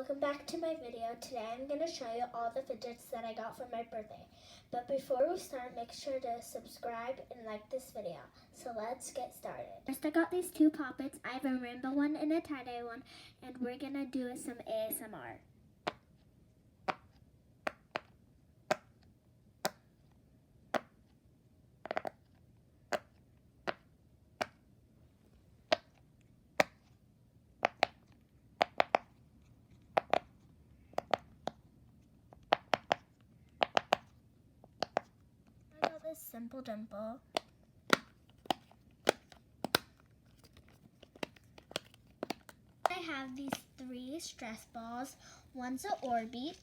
welcome back to my video. Today I'm going to show you all the fidgets that I got for my birthday. But before we start, make sure to subscribe and like this video. So let's get started. First I got these two poppets. I have a rainbow one and a tie-dye one, and we're going to do some ASMR. This simple dimple. I have these three stress balls. One's a Orbeez,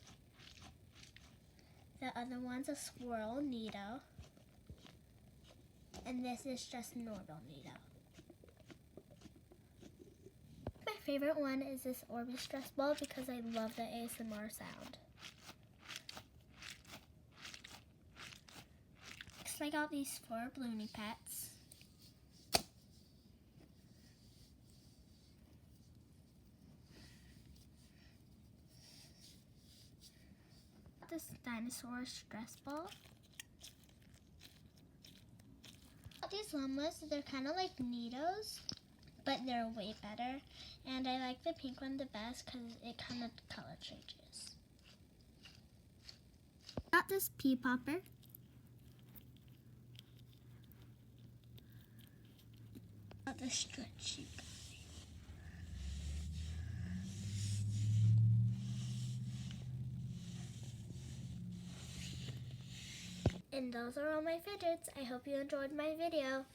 the other one's a swirl needle, and this is just normal needle. My favorite one is this Orbeez stress ball because I love the ASMR sound. I got these 4 balloony pets. This dinosaur stress ball. These llamas, they're kind of like Neatos, but they're way better. And I like the pink one the best because it kind of color changes. Got this pea popper. The stretchy guy. And those are all my fidgets. I hope you enjoyed my video.